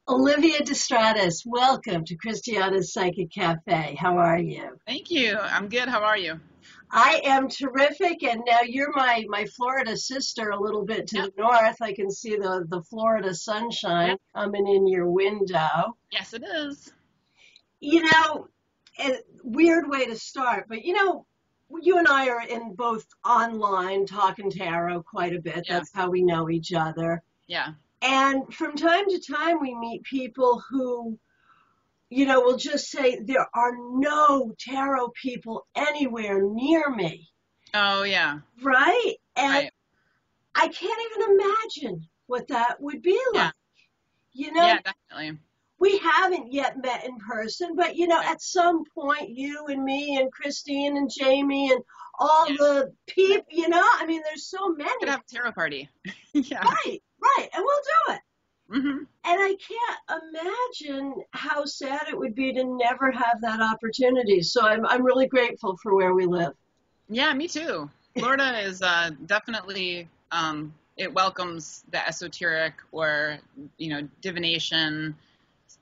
Olivia Destrades, welcome to Christiana's Psychic Café. How are you? Thank you. I'm good. How are you? I am terrific, and now you're my Florida sister a little bit to Yep. the north. I can see the Florida sunshine Yep. coming in your window. Yes, it is. You know, a weird way to start, but you and I are in both online talking tarot quite a bit. Yeah. That's how we know each other. Yeah. And from time to time, we meet people who will just say, there are no tarot people anywhere near me, Oh, yeah. right? And Right. I can't even imagine what that would be Yeah. like. You know, Yeah, definitely. we haven't yet met in person, but Right. at some point, you and me and Christine and Jamie and all Yeah. the people, I mean, there's so Could many. have a tarot party. Yeah. Right, and we'll do it. Hmm. And I can't imagine how sad it would be to never have that opportunity. So I'm really grateful for where we live. Yeah, me too. Florida is definitely it welcomes the esoteric or divination,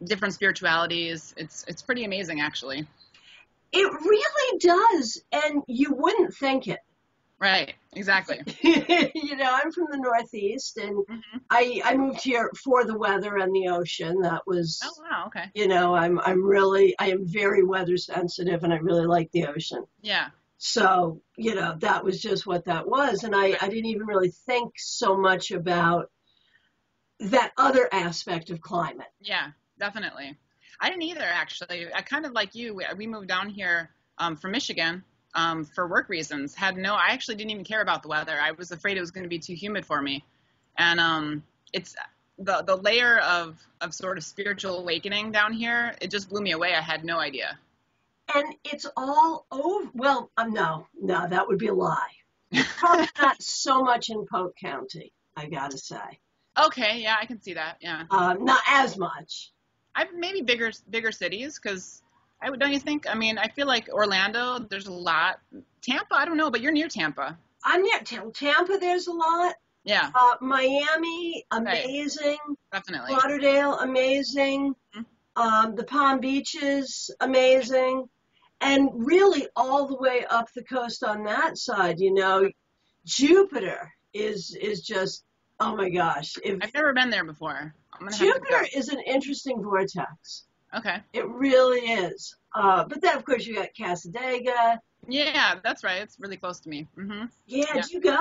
different spiritualities. It's pretty amazing actually. It really does, and you wouldn't think it. Right. Exactly. I'm from the Northeast, and Hmm. I moved here for the weather and the ocean. That Oh, was, wow. Okay. I am very weather sensitive, and I really like the ocean. Yeah. So, that was just what that was. And I Right. didn't even really think so much about that other aspect of climate. Yeah, definitely. I didn't either, actually. I kind of like you. We moved down here from Michigan for work reasons. I actually didn't even care about the weather. I was afraid it was going to be too humid for me. And it's the layer of sort of spiritual awakening down here. It just blew me away. I had no idea. And it's all over. Well, no, that would be a lie. Probably not so much in Polk County, I gotta say. Okay, yeah, I can see that. Yeah, Not as much. I maybe bigger cities because don't you think? I mean, I feel like Orlando. There's a lot. Tampa, I don't know, but you're near Tampa. I'm near Tampa. There's a lot. Yeah, Miami, right. amazing. Definitely. Lauderdale, amazing. Mhm. The Palm Beaches, amazing. And really all the way up the coast on that side, Jupiter is just, oh my gosh. If I've never been there before. I'm gonna have to go. Jupiter is an interesting vortex. Okay. It really is. But then, of course, you got Casadega. Yeah, that's right. It's really close to me. Hmm. Yeah, Yeah. did you go?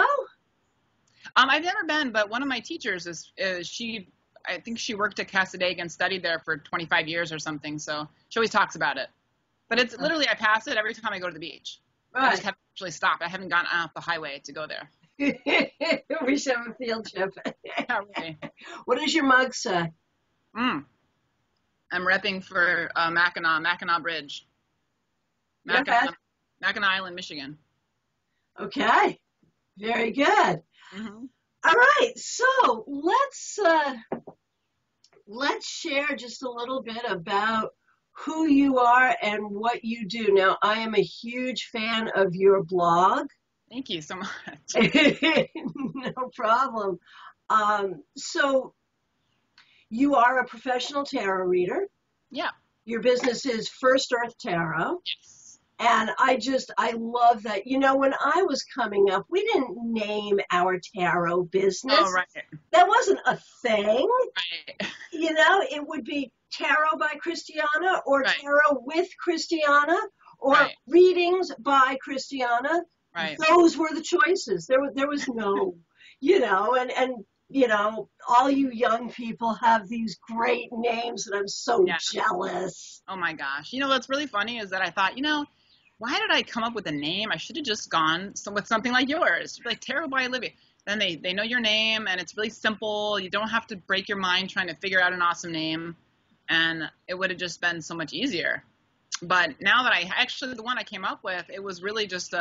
I've never been, but one of my teachers I think she worked at Casadega and studied there for 25 years or something. So she always talks about it. But it's literally, I pass it every time I go to the beach. I just Right. haven't actually stopped. I haven't gone off the highway to go there. We should have a field trip. Yeah, really. What does your mug say? Mm. I'm repping for Mackinac Bridge. Okay. Mackinac Island, Michigan. Okay. Very good. Hmm. All right. So let's share just a little bit about who you are and what you do. Now, I am a huge fan of your blog. Thank you so much. No problem. So you are a professional tarot reader. Yeah. Your business is First Earth Tarot. Yes. And I love that. When I was coming up, we didn't name our tarot business. Oh, right. That wasn't a thing. Right. It would be Tarot by Christiana or Right. Tarot with Christiana or Right. readings by Christiana. Right. Those were the choices. There was no, all you young people have these great names, and I'm so Yeah. jealous. Oh my gosh. What's really funny is that I thought, why did I come up with a name? I should have just gone with something like yours, like Tarot by Olivia. Then they know your name, and it's really simple. You don't have to break your mind trying to figure out an awesome name, and it would have just been so much easier. But now that the one I came up with, it was really just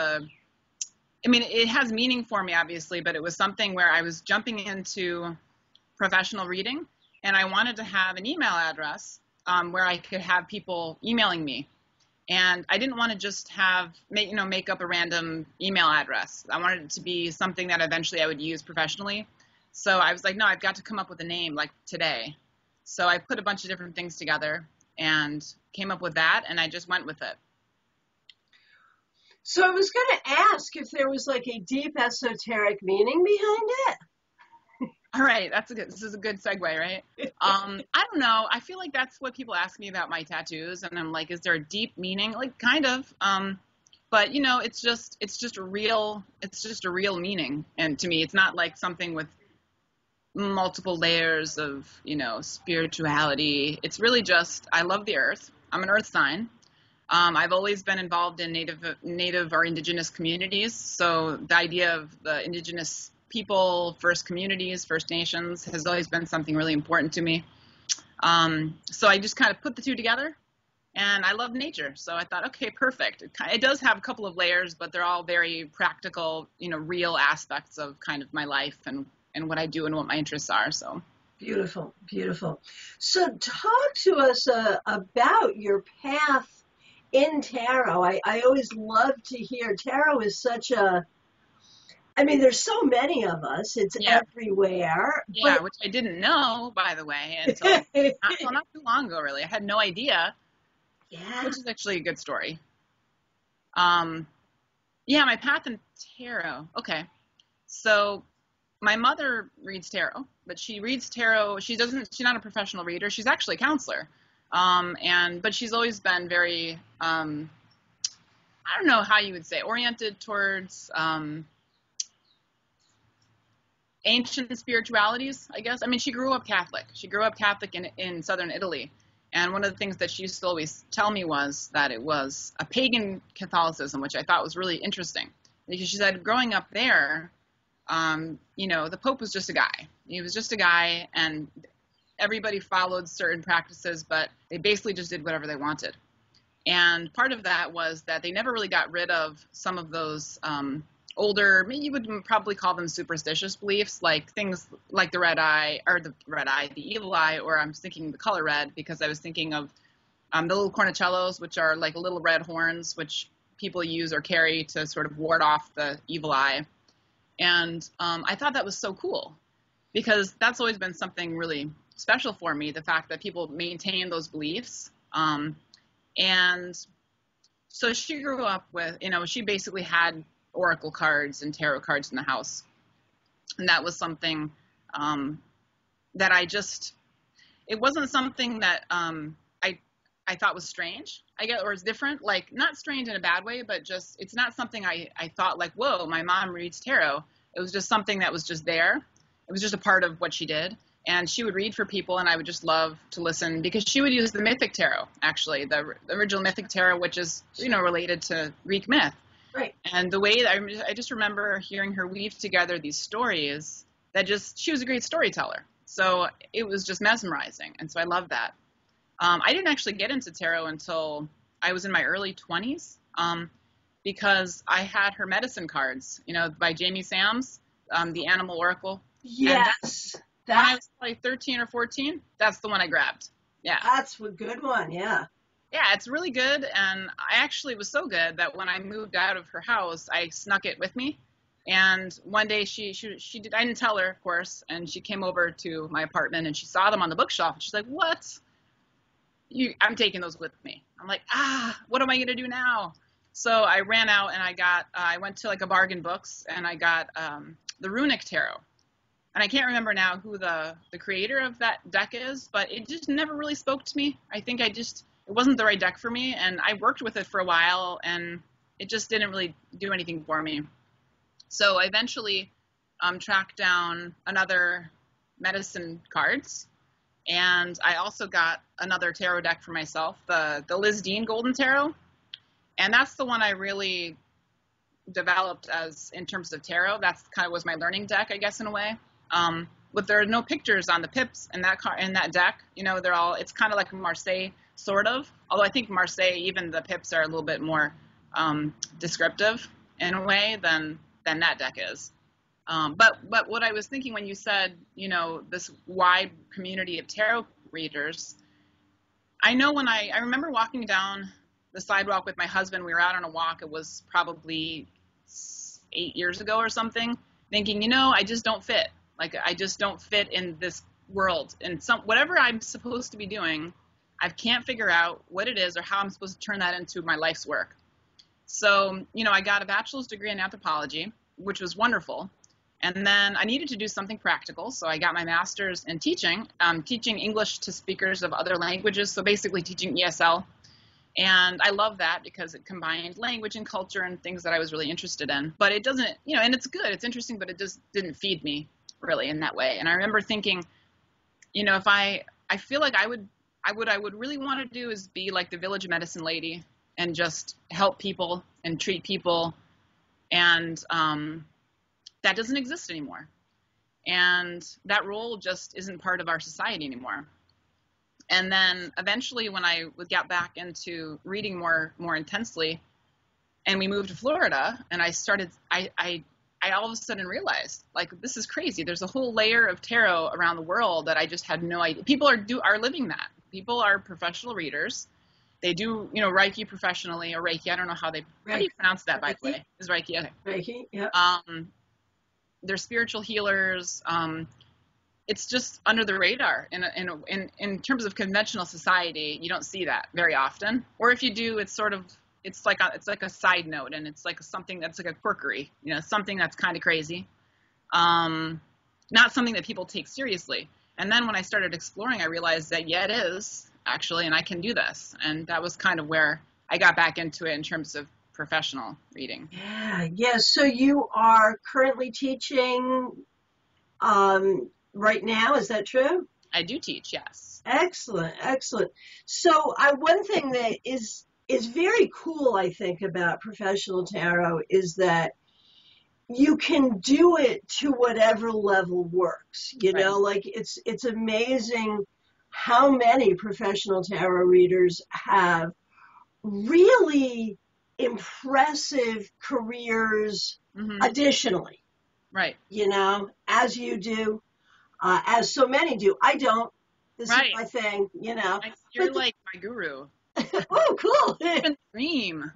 it has meaning for me, obviously, but it was something where I was jumping into professional reading, and I wanted to have an email address where I could have people emailing me. And I didn't want to just make up a random email address. I wanted it to be something that eventually I would use professionally. So I was like, no, I've got to come up with a name like today. So I put a bunch of different things together and came up with that, and I just went with it. So I was going to ask if there was like a deep esoteric meaning behind it. All right, this is a good segue, right? I don't know. I feel like that's what people ask me about my tattoos, and I'm like, is there a deep meaning? Like, kind of. But you know, it's just a real meaning, and to me, it's not like something with multiple layers of, you know, spirituality. It's really just, I love the earth. I'm an earth sign. I've always been involved in native or indigenous communities. So the idea of the indigenous people, first communities, First Nations has always been something really important to me. So I just kind of put the two together, and I love nature. So I thought, okay, perfect. It does have a couple of layers, but they're all very practical, you know, real aspects of kind of my life and what I do and what my interests are. So beautiful, beautiful. So talk to us about your path in tarot. I always love to hear. Tarot is such a, I mean, there's so many of us. It's everywhere. Yeah, which I didn't know, by the way, until not too long ago, really. I had no idea. Yeah. Which is actually a good story. Yeah, my path in tarot. Okay. So my mother reads tarot, but she reads tarot. She's not a professional reader. She's actually a counselor. But she's always been very, I don't know how you would say, oriented towards, ancient spiritualities, I guess. I mean, she grew up Catholic. She grew up Catholic in southern Italy. And one of the things that she used to always tell me was that it was a pagan Catholicism, which I thought was really interesting. Because she said, growing up there, you know, the Pope was just a guy. He was just a guy, and everybody followed certain practices, but they basically just did whatever they wanted. And part of that was that they never really got rid of some of those older, you would probably call them superstitious beliefs, like things like the evil eye, or I'm thinking the color red, because I was thinking of the little cornicellos, which are like little red horns, which people use or carry to sort of ward off the evil eye. And I thought that was so cool, because that's always been something really special for me, the fact that people maintain those beliefs. And so she grew up with, you know, she basically had oracle cards and tarot cards in the house. And that was something that it wasn't something that I thought was strange, I guess, or it's different, like not strange in a bad way, but just, it's not something I thought like, whoa, my mom reads tarot. It was just something that was just there. It was just a part of what she did. And she would read for people, and I would just love to listen, because she would use the mythic tarot, actually, the original mythic tarot, which is, you know, related to Greek myth. Right. And the way that I just remember hearing her weave together these stories that she was a great storyteller. So it was just mesmerizing. And so I love that. I didn't actually get into tarot until I was in my early 20s, because I had her medicine cards, you know, by Jamie Sams, the Animal Oracle. Yes. When I was like 13 or 14, that's the one I grabbed. Yeah. That's a good one, yeah. Yeah, it's really good, and I actually was so good that when I moved out of her house, I snuck it with me. And one day she did, I didn't tell her, of course, and she came over to my apartment, and she saw them on the bookshelf, and she's like, "What? I'm taking those with me." I'm like, what am I gonna do now? So I ran out, and I went to like a bargain books, and I got the Runic Tarot. And I can't remember now who the creator of that deck is, but it just never really spoke to me. I think it wasn't the right deck for me, and I worked with it for a while, and it just didn't really do anything for me. So I eventually tracked down another medicine cards, and I also got another tarot deck for myself, the Liz Dean Golden Tarot, and that's the one I really developed as in terms of tarot. That's kind of was my learning deck, I guess, in a way. But there are no pictures on the pips in that deck. You know, it's kind of like Marseille, sort of. Although I think Marseille, even the pips are a little bit more descriptive in a way than that deck is. But what I was thinking when you said, you know, this wide community of tarot readers, I know when I remember walking down the sidewalk with my husband. We were out on a walk. It was probably 8 years ago or something, thinking, you know, I just don't fit. Like, I just don't fit in this world, and whatever I'm supposed to be doing, I can't figure out what it is or how I'm supposed to turn that into my life's work. So, I got a bachelor's degree in anthropology, which was wonderful. And then I needed to do something practical, so I got my master's in teaching, teaching English to speakers of other languages, so basically teaching ESL. And I love that because it combined language and culture and things that I was really interested in. But it doesn't, and it's good, it's interesting, but it just didn't feed me really in that way. And I remember thinking, if I feel like I would really want to do is be like the village medicine lady and just help people and treat people. And that doesn't exist anymore. And that role just isn't part of our society anymore. And then eventually when I got back into reading more intensely, and we moved to Florida, and I all of a sudden realized, like, this is crazy. There's a whole layer of tarot around the world that I just had no idea. People are living that. People are professional readers. They do, Reiki professionally, or Reiki. I don't know how do you pronounce that, by the way? Is Reiki? Okay. Reiki, yeah. They're spiritual healers. It's just under the radar. In terms of conventional society, you don't see that very often. Or if you do, it's like a side note, and it's like something that's like a quirkery, something that's kind of crazy. Not something that people take seriously. And then when I started exploring, I realized that, yeah, it is actually, and I can do this. And that was kind of where I got back into it in terms of professional reading. Yeah. So you are currently teaching right now, is that true? I do teach, yes. Excellent. So one thing that is very cool, I think, about professional tarot is that you can do it to whatever level works. Like it's amazing how many professional tarot readers have really impressive careers additionally. Right. As you do, as so many do. I don't. This is my thing, You're like my guru. Oh, cool. Dream.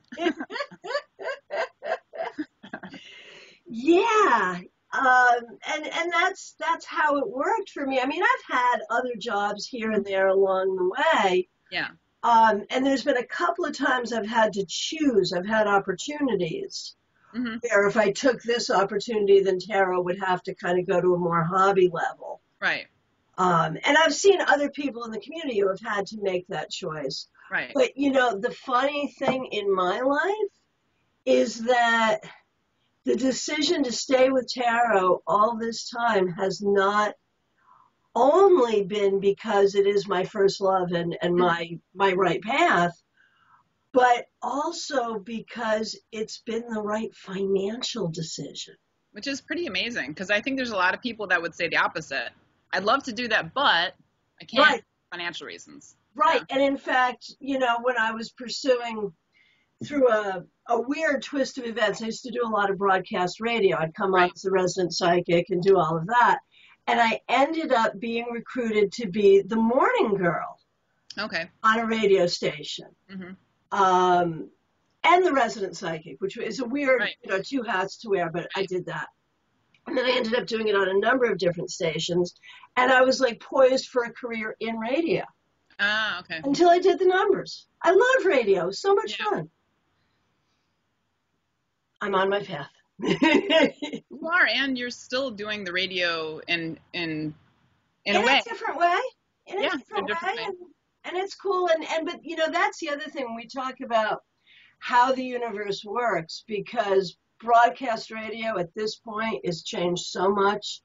Yeah. And that's how it worked for me. I mean, I've had other jobs here and there along the way. Yeah. And there's been a couple of times I've had to choose. I've had opportunities where if I took this opportunity, then tarot would have to kind of go to a more hobby level. Right. And I've seen other people in the community who have had to make that choice. Right. But, the funny thing in my life is that the decision to stay with tarot all this time has not only been because it is my first love and my right path, but also because it's been the right financial decision. Which is pretty amazing, because I think there's a lot of people that would say the opposite. I'd love to do that, but I can't for financial reasons. Right. Yeah. And in fact, when I was pursuing through a weird twist of events, I used to do a lot of broadcast radio. I'd come on as a resident psychic and do all of that. And I ended up being recruited to be the morning girl. Okay. On a radio station. And the resident psychic, which is a weird, two hats to wear, but I did that. And then I ended up doing it on a number of different stations. And I was like poised for a career in radio. Ah, okay. Until I did the numbers. I love radio. It was so much fun. I'm on my path. You are, and you're still doing the radio in a way. In a different way. And it's cool. But that's the other thing when we talk about how the universe works, because broadcast radio at this point has changed so much.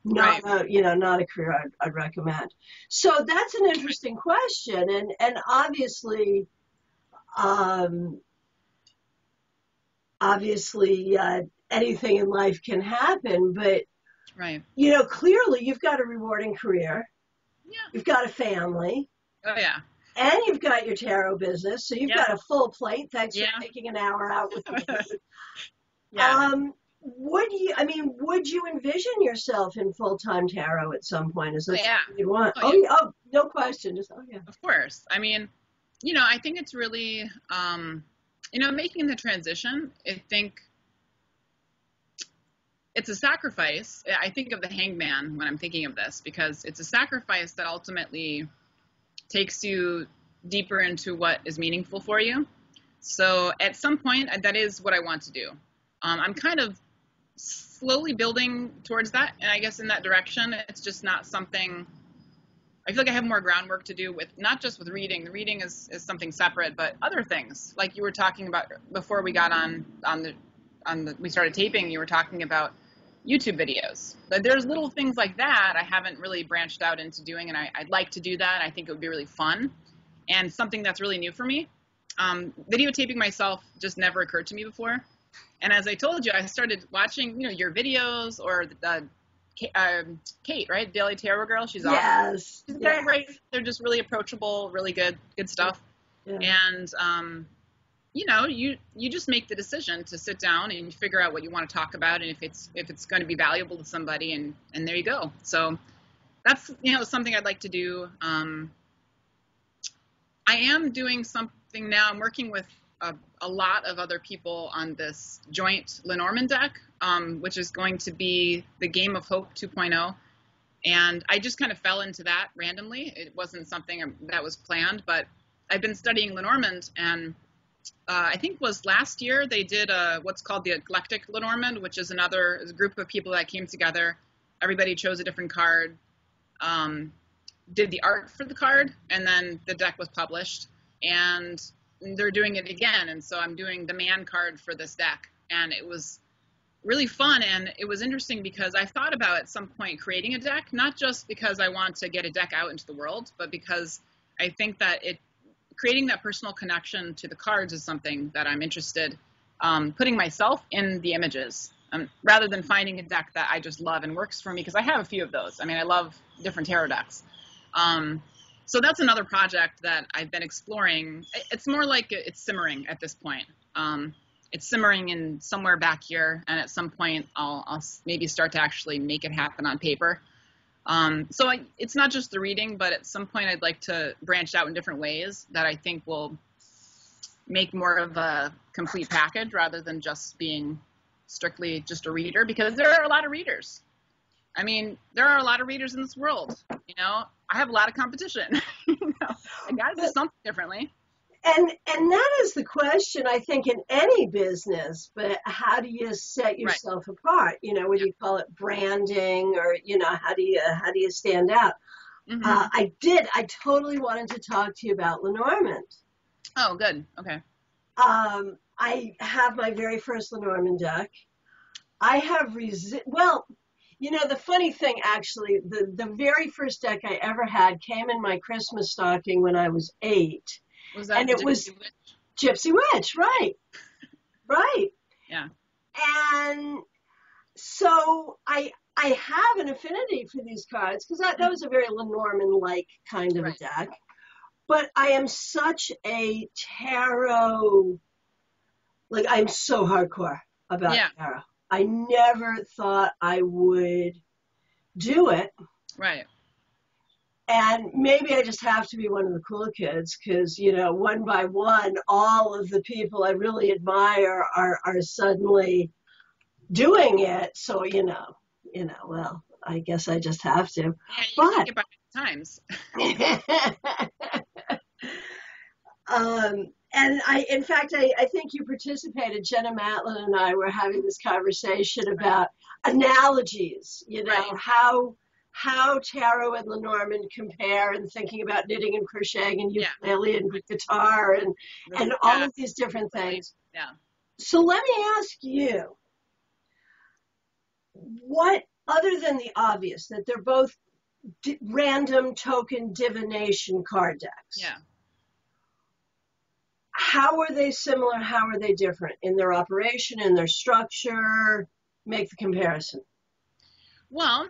Not a career I'd recommend. So that's an interesting question. And obviously, anything in life can happen, but clearly you've got a rewarding career. Yeah. You've got a family. Oh yeah. And you've got your tarot business, so you've got a full plate. Thanks for taking an hour out with me. Yeah. Would you envision yourself in full-time tarot at some point? Is that something you want? Oh, no question. Just Of course. I mean, I think it's really, making the transition. I think it's a sacrifice. I think of the hangman when I'm thinking of this, because it's a sacrifice that ultimately takes you deeper into what is meaningful for you. So at some point, that is what I want to do. I'm kind of slowly building towards that, and I guess in that direction. It's just not something, I feel like I have more groundwork to do with, not just with reading. The reading is something separate, but other things, like you were talking about before we got we started taping. You were talking about YouTube videos. But there's little things like that I haven't really branched out into doing, and I'd like to do that. I think it would be really fun and something that's really new for me. Videotaping myself just never occurred to me before. And as I told you, I started watching, your videos, or Kate, right? Daily Tarot Girl. She's awesome. Yes. They're great. They're just really approachable, really good stuff. Yeah. And, you just make the decision to sit down and figure out what you want to talk about, and if it's going to be valuable to somebody, and there you go. So that's, something I'd like to do. I am doing something now. I'm working with a lot of other people on this joint Lenormand deck, which is going to be the Game of Hope 2.0. And I just kind of fell into that randomly. It wasn't something that was planned, but I've been studying Lenormand, and I think was last year they did what's called the Eclectic Lenormand, which is another group of people that came together. Everybody chose a different card, did the art for the card, and then the deck was published. And they're doing it again, and so I'm doing the man card for this deck, and it was really fun. And it was interesting because I thought about at some point creating a deck, not just because I want to get a deck out into the world, but because I think that creating that personal connection to the cards is something that I'm interested, putting myself in the images, rather than finding a deck that I just love and works for me, because I have a few of those. I mean, I love different tarot decks. So that's another project that I've been exploring. It's more like it's simmering at this point. It's simmering in somewhere back here, and at some point I'll maybe start to actually make it happen on paper. So it's not just the reading, but at some point I'd like to branch out in different ways that I think will make more of a complete package, rather than just being strictly just a reader, because there are a lot of readers. I mean, there are a lot of readers in this world. I have a lot of competition. I got to do something differently. And that is the question, I think, in any business. But how do you set yourself apart? Whether you call it branding, or how do you stand out? Mm-hmm. I totally wanted to talk to you about Lenormand. Oh, good. Okay. I have my very first Lenormand deck. I have the funny thing, actually, the very first deck I ever had came in my Christmas stocking when I was 8. Was that Gypsy Witch, right. Right. Yeah. And so I have an affinity for these cards, because that was a very Lenormand-like kind of a deck. But I am such a tarot, I'm so hardcore about tarot. I never thought I would do it. Right. And maybe I just have to be one of the cool kids, because, one by one, all of the people I really admire are suddenly doing it. So, well, I guess I just have to. Yeah, you think about it times. And in fact, I think you participated. Jenna Matlin and I were having this conversation about analogies, how tarot and Lenormand compare, and thinking about knitting and crocheting and ukulele and guitar and all of these different things. Yeah. So let me ask you, what, other than the obvious, that they're both random token divination card decks. Yeah. How are they similar? How are they different in their operation, in their structure? Make the comparison. Well,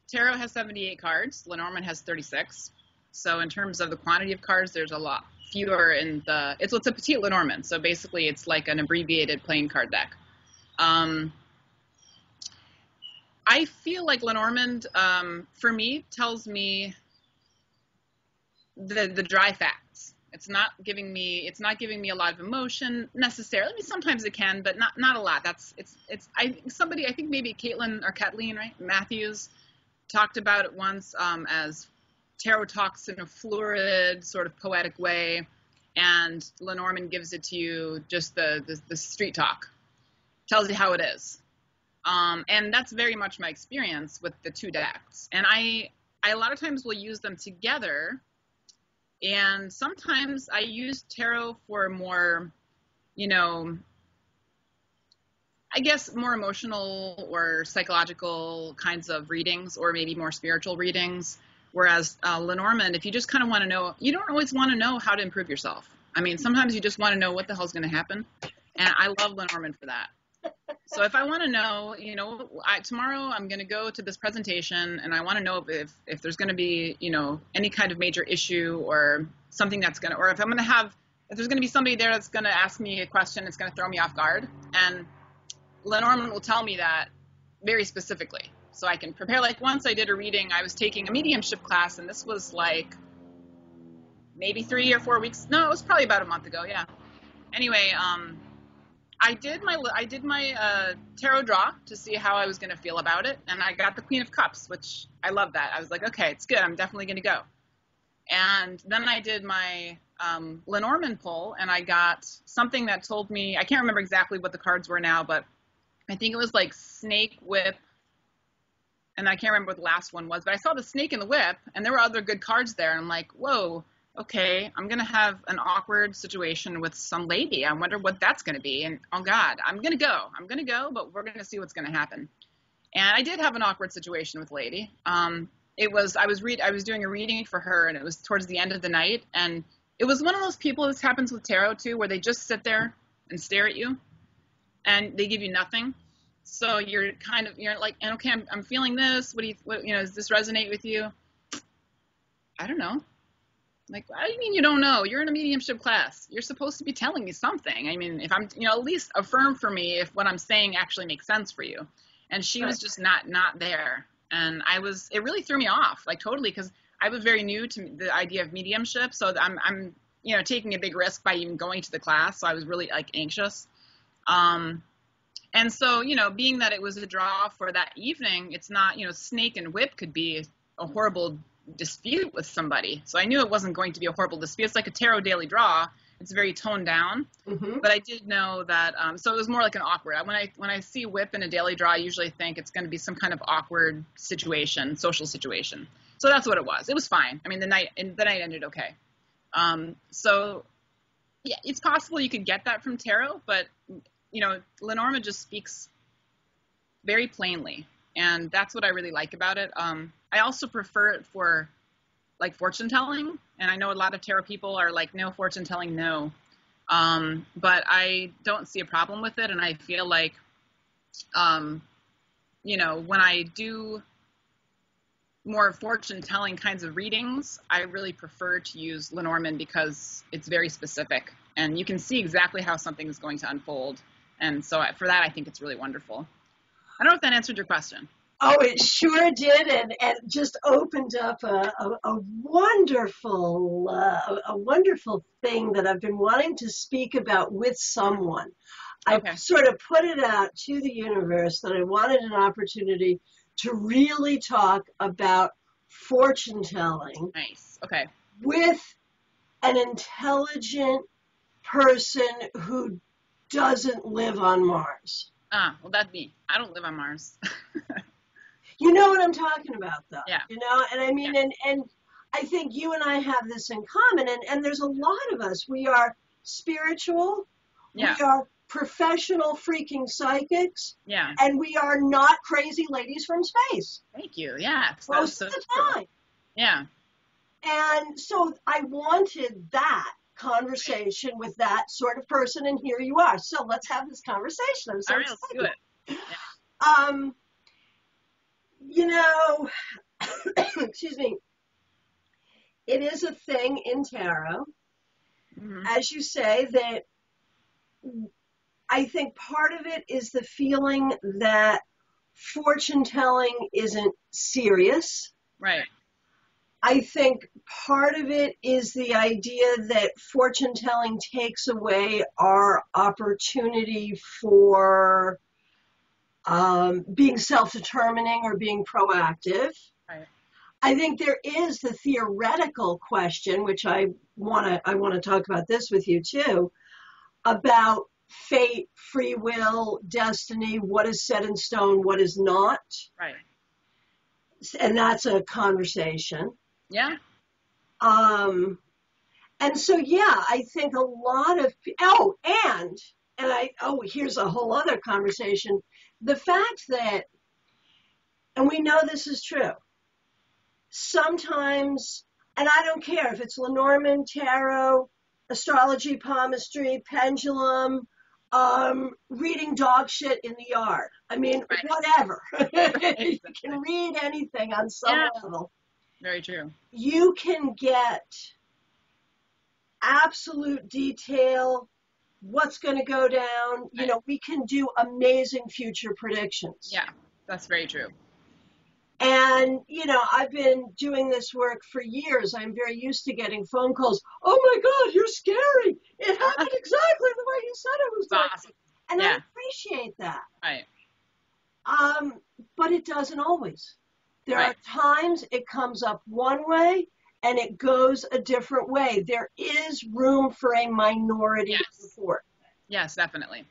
tarot has 78 cards. Lenormand has 36. So in terms of the quantity of cards, there's a lot fewer in it's a petite Lenormand. So basically it's like an abbreviated playing card deck. I feel like Lenormand, for me, tells me the dry facts. It's not giving me a lot of emotion necessarily. I mean, sometimes it can, but not a lot. I think maybe Caitlin or Kathleen, right? Matthews talked about it once as tarot talks in a fluid, sort of poetic way, and Lenormand gives it to you just the street talk, tells you how it is. And that's very much my experience with the two decks. And I a lot of times will use them together. And sometimes I use tarot for more, I guess more emotional or psychological kinds of readings, or maybe more spiritual readings. Whereas Lenormand, if you just kind of want to know, you don't always want to know how to improve yourself. I mean, sometimes you just want to know what the hell's going to happen. And I love Lenormand for that. So if I want to know, tomorrow I'm going to go to this presentation and I want to know if there's going to be, any kind of major issue or something that's going to, or if there's going to be somebody there that's going to ask me a question that's going to throw me off guard. And Lenormand will tell me that very specifically. So I can prepare. Like once I did a reading, I was taking a mediumship class, and this was like maybe 3 or 4 weeks. No, it was probably about a month ago. Yeah. Anyway, I did my tarot draw to see how I was going to feel about it, and I got the Queen of Cups, which I love that. I was like, okay, it's good. I'm definitely going to go. And then I did my Lenormand pull, and I got something that told me, I can't remember exactly what the cards were now, but I think it was like snake, whip, and I can't remember what the last one was, but I saw the snake and the whip, and there were other good cards there, and I'm like, whoa, okay, I'm going to have an awkward situation with some lady. I wonder what that's going to be. And, oh, God, I'm going to go, but we're going to see what's going to happen. And I did have an awkward situation with a lady. I was doing a reading for her, and it was towards the end of the night. And it was one of those people, this happens with tarot, too, where they just sit there and stare at you, and they give you nothing. So you're like, and okay, I'm feeling this. Does this resonate with you? I don't know. Like, what do you mean you don't know? You're in a mediumship class. You're supposed to be telling me something. I mean, if I'm, at least affirm for me if what I'm saying actually makes sense for you. And she was just not there. And it really threw me off, like totally, because I was very new to the idea of mediumship. So I'm taking a big risk by even going to the class. So I was really like anxious. And so, being that it was a draw for that evening, it's not, snake and whip could be a horrible dispute with somebody. So I knew it wasn't going to be a horrible dispute. It's like a tarot daily draw. It's very toned down. Mm-hmm. But I did know that, so it was more like an awkward. When I see whip in a daily draw, I usually think it's going to be some kind of awkward situation, social situation. So that's what it was. It was fine. I mean, the night ended okay. So yeah, it's possible you could get that from tarot, but Lenormand just speaks very plainly. And that's what I really like about it. I also prefer it for like fortune telling. And I know a lot of tarot people are like, no, fortune telling, no. But I don't see a problem with it. And I feel like, when I do more fortune telling kinds of readings, I really prefer to use Lenormand because it's very specific and you can see exactly how something is going to unfold. And so for that, I think it's really wonderful. I don't know if that answered your question. Oh, it sure did, and just opened up a wonderful thing that I've been wanting to speak about with someone. Okay. I sort of put it out to the universe that I wanted an opportunity to really talk about fortune telling. Nice. Okay. With an intelligent person who doesn't live on Mars. Well, that'd be, I don't live on Mars. You know what I'm talking about, though. Yeah. And I mean, yeah. and I think you and I have this in common, and there's a lot of us. We are spiritual. Yeah. We are professional freaking psychics. Yeah. And we are not crazy ladies from space. Thank you. Yeah. Most of the time. Yeah. And so I wanted that conversation with that sort of person, and here you are. So let's have this conversation. I'm so All right, let's do it. Yeah. Excuse me. It is a thing in tarot, as you say, that I think part of it is the feeling that fortune telling isn't serious. Right. I think part of it is the idea that fortune telling takes away our opportunity for being self-determining or being proactive. Right. I think there is the theoretical question, which I want to talk about this with you too, about fate, free will, destiny, what is set in stone, what is not. Right. And that's a conversation. Yeah. And so, yeah, I think a lot of, here's a whole other conversation. The fact that, and we know this is true, sometimes, and I don't care if it's Lenormand, tarot, astrology, palmistry, pendulum, reading dog shit in the yard. I mean, whatever. You can read anything on some level. Very true. You can get absolute detail, what's going to go down. You know, we can do amazing future predictions. Yeah, that's very true. And, you know, I've been doing this work for years. I'm very used to getting phone calls. Oh my God, you're scary. It happened exactly the way you said it was going to. And I appreciate that. Right. But it doesn't always. There are times it comes up one way and it goes a different way. There is room for a minority report. Yes, definitely.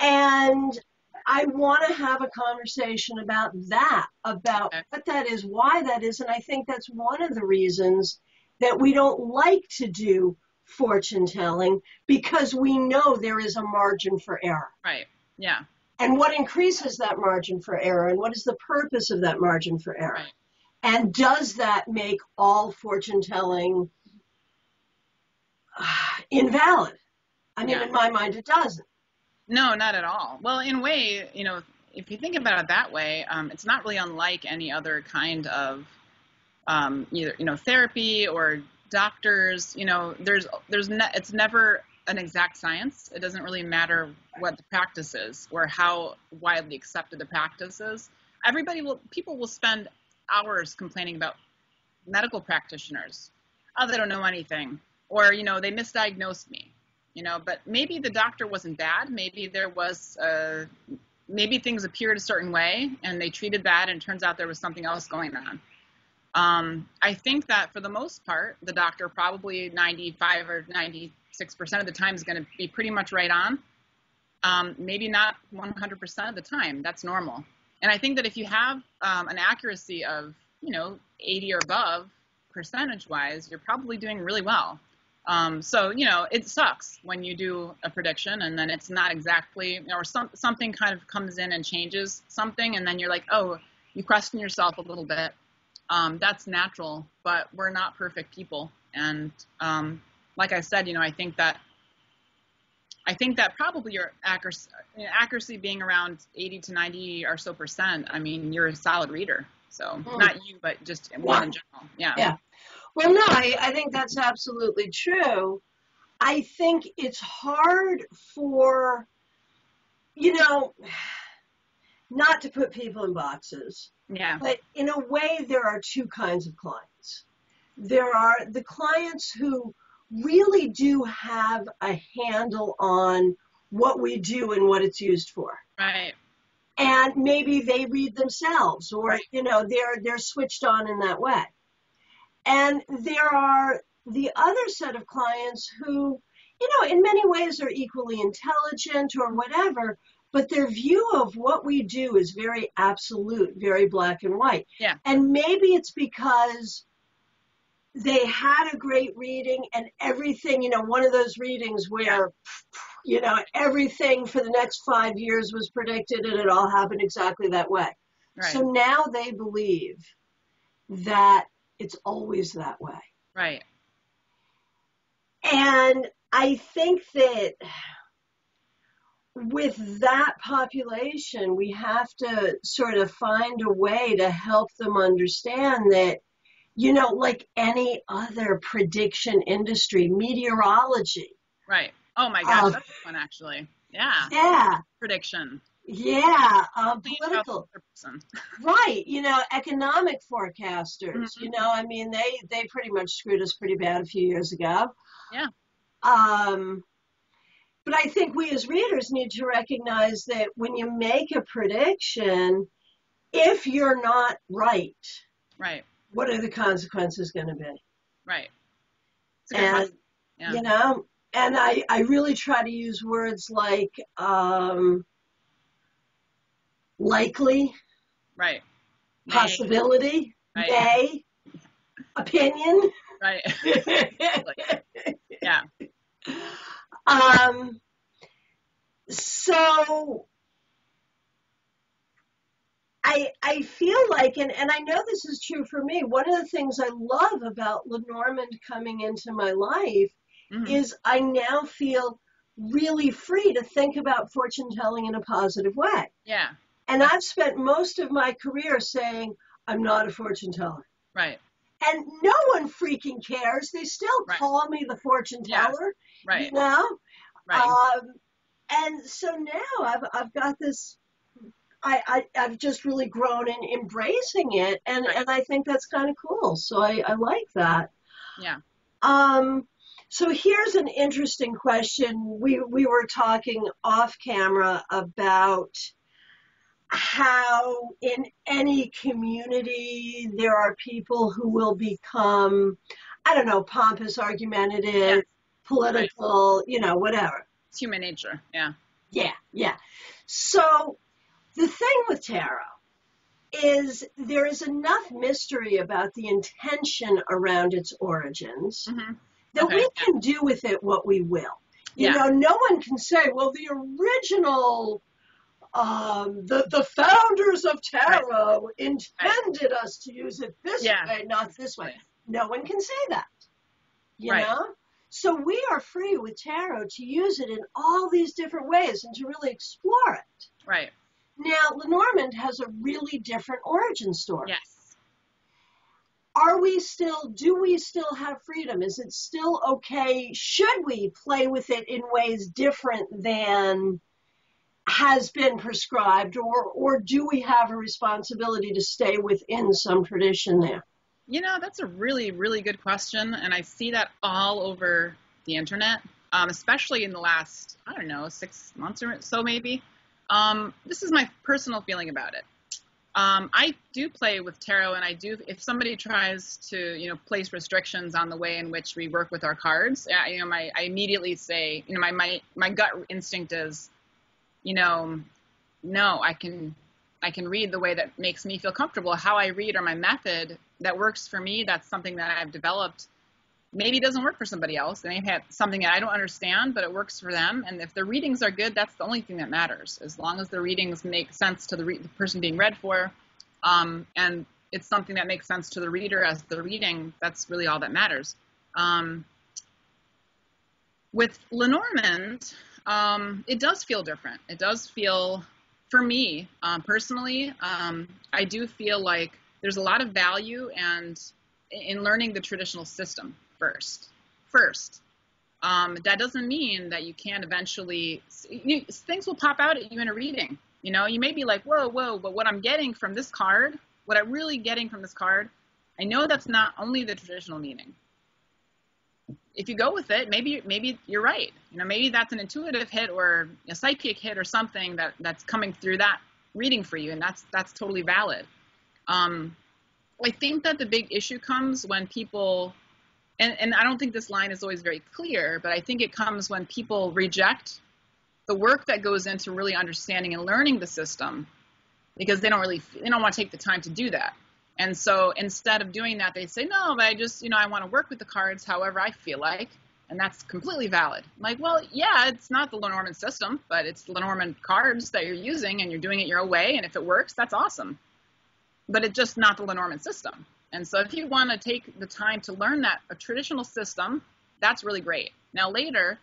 And I want to have a conversation about that, about what that is, why that is. And I think that's one of the reasons that we don't like to do fortune telling, because we know there is a margin for error. Right. Yeah. And what increases that margin for error, and what is the purpose of that margin for error? Right. And does that make all fortune telling invalid? I mean, in my mind, it doesn't. No, not at all. Well, in a way, you know, if you think about it that way, it's not really unlike any other kind of either, you know, therapy or doctors. You know, it's never an exact science. It doesn't really matter what the practice is or how widely accepted the practice is. People will spend hours complaining about medical practitioners. Oh, they don't know anything. Or, you know, they misdiagnosed me. You know, but maybe the doctor wasn't bad. Maybe there was, maybe things appeared a certain way and they treated that and it turns out there was something else going on. I think that for the most part, the doctor probably 95 or 96% of the time is going to be pretty much right on. Maybe not 100% of the time. That's normal. And I think that if you have an accuracy of, you know, 80 or above percentage-wise, you're probably doing really well. So, you know, it sucks when you do a prediction and then it's not exactly, or something kind of comes in and changes something. And then you're like, oh, you question yourself a little bit. That's natural, but we're not perfect people. And, like I said, you know, I think that probably your accuracy being around 80 to 90 or so %, I mean, you're a solid reader. So not you, but just one in general. Yeah. Well, no, I think that's absolutely true. I think it's hard for, you know, not to put people in boxes. Yeah. But in a way, there are two kinds of clients. There are the clients who really do have a handle on what we do and what it's used for. Right. And maybe they read themselves, or, you know, they're switched on in that way. And there are the other set of clients who, you know, in many ways are equally intelligent or whatever, but their view of what we do is very absolute, very black and white. Yeah. And maybe it's because they had a great reading and everything, you know, one of those readings where, you know, everything for the next 5 years was predicted and it all happened exactly that way. Right. So now they believe that it's always that way. Right. And I think that with that population, we have to sort of find a way to help them understand that, you know, like any other prediction industry, meteorology. Right. Oh my gosh, that's one actually. Yeah. Yeah. Prediction. Yeah, Complete political. other person. Right, economic forecasters. Mhm. I mean, they pretty much screwed us pretty bad a few years ago. Yeah, Um, but I think we as readers need to recognize that when you make a prediction, if you're not right, right, what are the consequences going to be? right. It's a good And, question. Yeah, you know, and I really try to use words like likely, right. May, possibility, right, may, opinion. right. Exactly. Yeah, um, so I feel like, and I know this is true for me, one of the things I love about Lenormand coming into my life hmm, is I now feel really free to think about fortune telling in a positive way. yeah. And That's I've spent most of my career saying, I'm not a fortune teller. right, And no one freaking cares. They still right. call me the fortune Yes, teller, you right, know? right, Um, and so now I've got this, I've just really grown in embracing it. right. And I think that's kind of cool. So I like that. Yeah. Um, so here's an interesting question. We were talking off camera about how in any community there are people who will become, I don't know, pompous, Yeah, argumentative, right. political, whatever. It's human nature. Yeah. Yeah, yeah. So the thing with tarot is there is enough mystery about the intention around its origins Hmm. that Okay. we Yeah. can do with it what we will. Yeah. No one can say, well, the original the founders of Right. tarot Right. intended us to use it this Yeah. way, not this way. Exactly. No one can say that, you Right. know? So we are free with tarot to use it in all these different ways and to really explore it. Right. Now, Lenormand has a really different origin story. Yes. Do we still have freedom? Is it still okay? Should we play with it in ways different than has been prescribed, or do we have a responsibility to stay within some tradition there? That's a really, really good question, and I see that all over the internet, especially in the last, I don't know, 6 months or so, maybe. This is my personal feeling about it. I do play with tarot, and I do. If somebody tries to, place restrictions on the way in which we work with our cards, I immediately say, my gut instinct is, no, I can read the way that makes me feel comfortable. How I read or my method that works for me, that's something that I've developed. Maybe it doesn't work for somebody else. They may have something that I don't understand, but it works for them. And if the readings are good, that's the only thing that matters. As long as the readings make sense to the person being read for, and it's something that makes sense to the reader as the reading, that's really all that matters. With Lenormand, it does feel different. It does feel, for me personally, I do feel like there's a lot of value in learning the traditional system first. That doesn't mean that you can't eventually, things will pop out at you in a reading. You may be like, whoa, but what I'm getting from this card, what I'm really getting from this card, I know that's not only the traditional meaning. If you go with it, maybe you're right. Maybe that's an intuitive hit or a psychic hit or something that's coming through that reading for you, and that's totally valid. I think that the big issue comes when people, and I don't think this line is always very clear, but I think it comes when people reject the work that goes into really understanding and learning the system because they don't want to take the time to do that. And so instead of doing that, they say, no, but I want to work with the cards however I feel like, and that's completely valid. I'm like, well, yeah, it's not the Lenormand system, but it's the Lenormand cards that you're using, and you're doing it your own way, and if it works, that's awesome. But it's just not the Lenormand system. And so if you want to take the time to learn a traditional system, that's really great. Now later,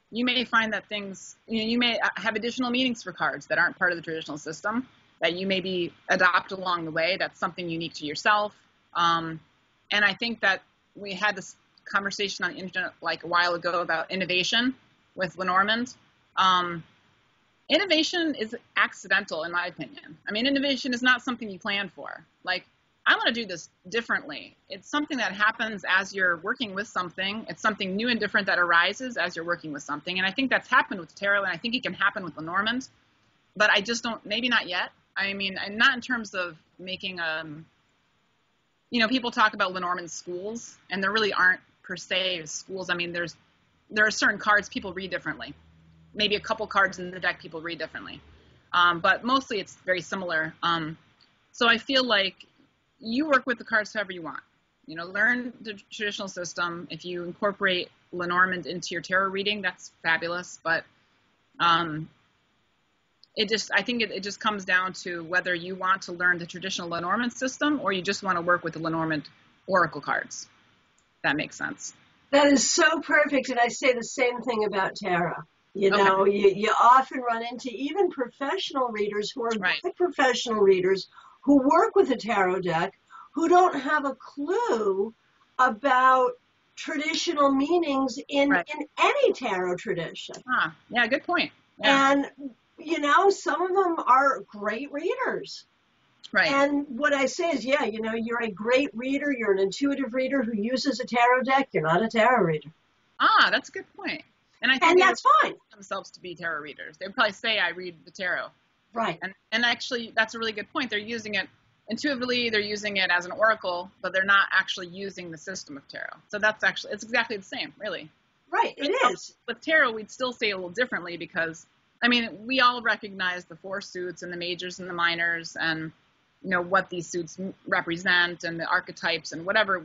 you may find that things, you may have additional meanings for cards that aren't part of the traditional system that you maybe adopt along the way. That's something unique to yourself. And I think that we had this conversation on the internet like a while ago about innovation with Lenormand. Innovation is accidental, in my opinion. I mean, innovation is not something you plan for. Like, I want to do this differently. It's something that happens as you're working with something. It's something new and different that arises as you're working with something. And I think that's happened with tarot, and I think it can happen with Lenormand. But I just don't, maybe not yet. I mean, and not in terms of making, people talk about Lenormand schools, and there really aren't per se schools. I mean, there are certain cards people read differently. Maybe a couple cards in the deck people read differently. But mostly it's very similar. So I feel like you work with the cards however you want. Learn the traditional system. If you incorporate Lenormand into your tarot reading, that's fabulous. But I think it just comes down to whether you want to learn the traditional Lenormand system or you just want to work with the Lenormand oracle cards. That makes sense. That is so perfect, and I say the same thing about tarot. You often run into even professional readers who are good professional readers who work with a tarot deck who don't have a clue about traditional meanings in any tarot tradition. Yeah, good point. Yeah. And, some of them are great readers. Right. And what I say is, you're a great reader. You're an intuitive reader who uses a tarot deck. You're not a tarot reader. That's a good point. And I think that's fine. Themselves to be tarot readers. They would probably say, I read the tarot. Right. And actually, that's a really good point. They're using it intuitively. They're using it as an oracle, but they're not actually using the system of tarot. So it's exactly the same, really. Right, it is. With tarot, we'd still say it a little differently because, we all recognize the four suits and the majors and the minors and, what these suits represent and the archetypes and however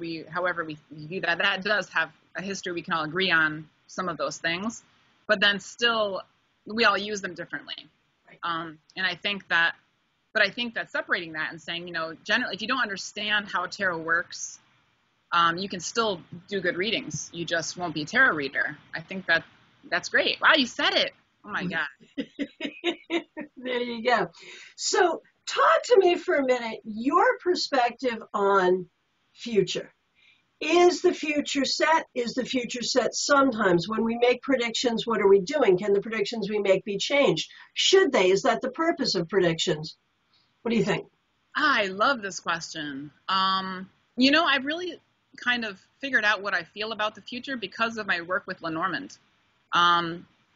we view that. That does have a history. We can all agree on some of those things, but then still we all use them differently. Right. And I think that separating that and saying, generally, if you don't understand how tarot works, you can still do good readings. You just won't be a tarot reader. I think that's great. Wow, you said it. Oh my God. There you go. So talk to me for a minute, your perspective on future. Is the future set? Is the future set sometimes? When we make predictions, what are we doing? Can the predictions we make be changed? Should they? Is that the purpose of predictions? What do you think? I love this question. I've really kind of figured out what I feel about the future because of my work with Lenormand.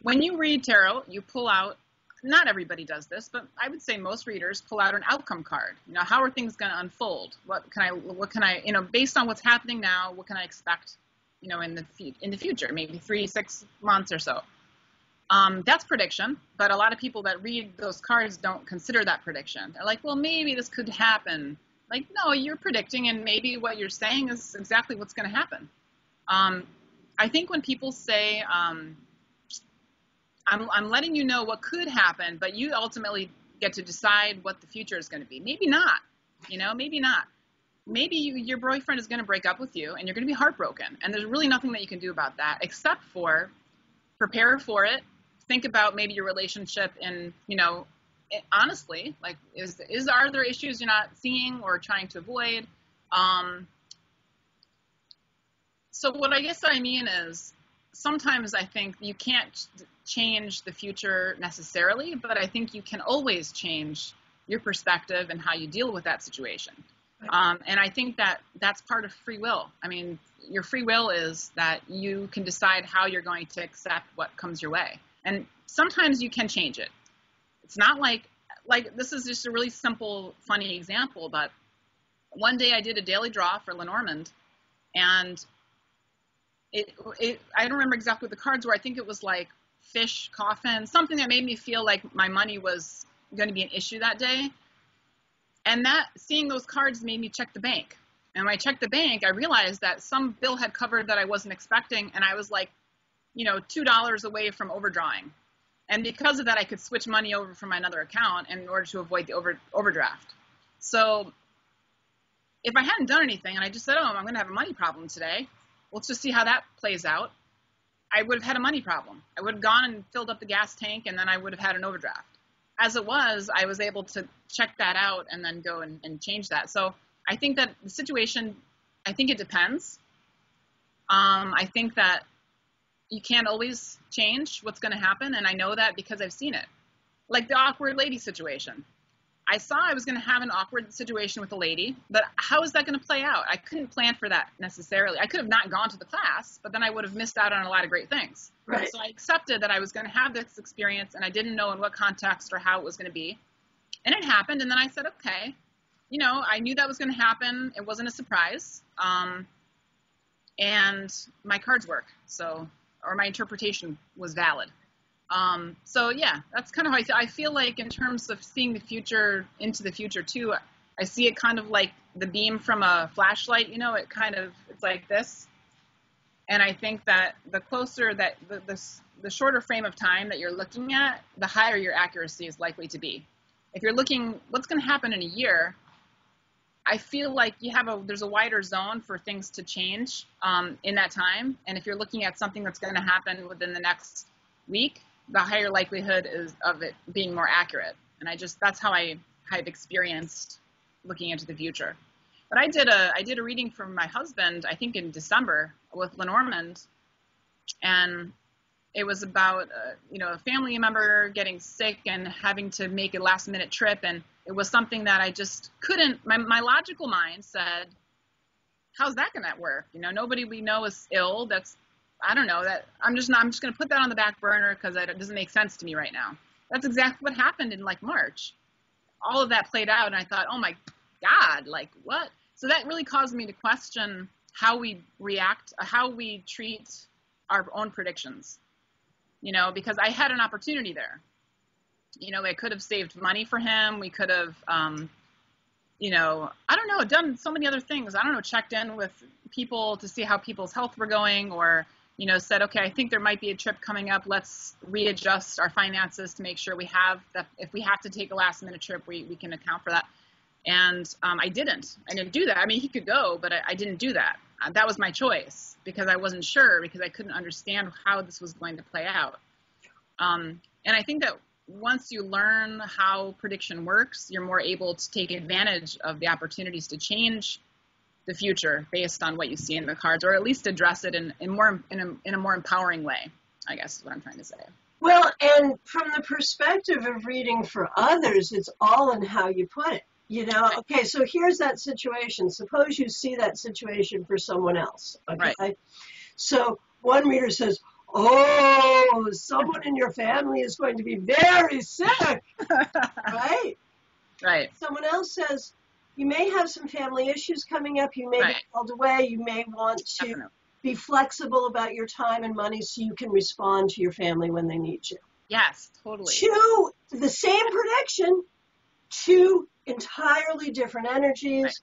When you read tarot, you pull out, not everybody does this, but I would say most readers pull out an outcome card. How are things going to unfold? What can I, based on what's happening now, what can I expect, in the future, maybe 3-6 months or so. That's prediction, but a lot of people that read those cards don't consider that prediction. They're like, well, maybe this could happen. Like, no, you're predicting, and maybe what you're saying is exactly what's going to happen. I think when people say, I'm letting you know what could happen, but you ultimately get to decide what the future is going to be. Maybe not, maybe not. Maybe your boyfriend is going to break up with you, and you're going to be heartbroken, and there's really nothing that you can do about that except for prepare for it. Think about maybe your relationship and, honestly, like, are there issues you're not seeing or trying to avoid? So what I guess I mean is sometimes I think you can't change the future necessarily, but I think you can always change your perspective and how you deal with that situation. And I think that's part of free will. Your free will is that you can decide how you're going to accept what comes your way. And sometimes you can change it. It's not like this is just a really simple, funny example, but one day I did a daily draw for Lenormand, and I don't remember exactly what the cards were. I think it was like fish, coffin, something that made me feel like my money was going to be an issue that day. And seeing those cards made me check the bank. And when I checked the bank, I realized that some bill had covered that I wasn't expecting, and I was like, $2 away from overdrawing. And because of that, I could switch money over from my another account in order to avoid the overdraft. So if I hadn't done anything and I just said, I'm going to have a money problem today, let's just see how that plays out, I would have had a money problem. I would have gone and filled up the gas tank, and then I would have had an overdraft. As it was, I was able to check that out and then go and change that. So I think that the situation, I think it depends. I think that you can't always change what's going to happen, and I know that because I've seen it. like the awkward lady situation. I saw I was going to have an awkward situation with a lady, but how is that going to play out? I couldn't plan for that necessarily. I could have not gone to the class, but then I would have missed out on a lot of great things. Right. So I accepted that I was going to have this experience, and I didn't know in what context or how it was going to be. And it happened, and then I said, okay, you know, I knew that was going to happen. It wasn't a surprise. And my cards work, so, or my interpretation was valid. So yeah, that's kind of how I feel. I feel like in terms of seeing the future, into the future too, I see it kind of like the beam from a flashlight, you know, it's like this. And I think that the closer that the shorter frame of time that you're looking at, the higher your accuracy is likely to be. If you're looking, what's going to happen in a year, I feel like there's a wider zone for things to change in that time. And if you're looking at something that's going to happen within the next week, the higher likelihood is of it being more accurate. And that's how I've experienced looking into the future. But I did a reading from my husband, I think in December, with Lenormand, and it was about a family member getting sick and having to make a last minute trip, and it was something that I just couldn't. My logical mind said, "How's that going to work? You know, nobody we know is ill. I don't know that. I'm just going to put that on the back burner because it doesn't make sense to me right now." That's exactly what happened in like March. All of that played out, and I thought, "Oh my God, like what?" So that really caused me to question how we react, how we treat our own predictions. You know, because I had an opportunity there. You know, I could have saved money for him. We could have, I don't know, done so many other things. I don't know, checked in with people to see how people's health were going, or, you know, said, okay, I think there might be a trip coming up. Let's readjust our finances to make sure we have that. If we have to take a last minute trip, we can account for that. And I didn't do that. I mean, he could go, but I didn't do that. That was my choice because I wasn't sure, because I couldn't understand how this was going to play out. And I think that once you learn how prediction works, you're more able to take advantage of the opportunities to change the future based on what you see in the cards, or at least address it in a more empowering way, I guess is what I'm trying to say. Well, and from the perspective of reading for others, it's all in how you put it. You know, okay, so here's that situation. Suppose you see that situation for someone else, okay? Right. So one reader says, oh, someone in your family is going to be very sick, right? Right. Someone else says, you may have some family issues coming up. You may be called away. You may want to be flexible about your time and money so you can respond to your family when they need you. Yes, totally. The same prediction, two entirely different energies. Right.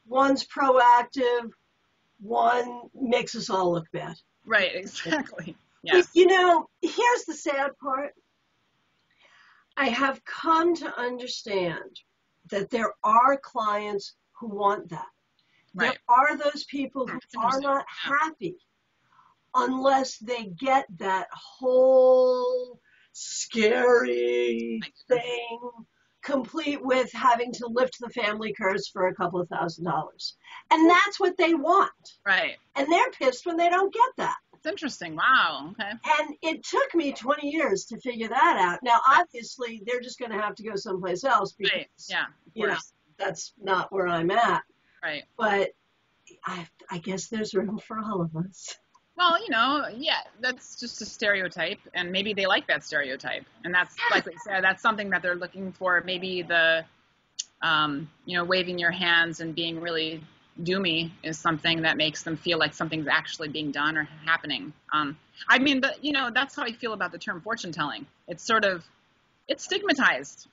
One's proactive, one makes us all look bad. Right, exactly. Yes. But, you know, here's the sad part. I have come to understand that there are clients who want that. Right. There are those people who are not happy unless they get that whole scary thing, complete with having to lift the family curse for a couple of $1,000. And that's what they want. Right. And they're pissed when they don't get that. It's interesting. Wow. Okay. And it took me 20 years to figure that out. Now, obviously, they're just going to have to go someplace else because, you know, that's not where I'm at. Right. But I guess there's room for all of us. Well, you know, yeah, that's just a stereotype, and maybe they like that stereotype, and that's, like we said, that's something that they're looking for. Maybe the, waving your hands and being really doomy is something that makes them feel like something's actually being done or happening. That's how I feel about the term fortune telling. It's stigmatized,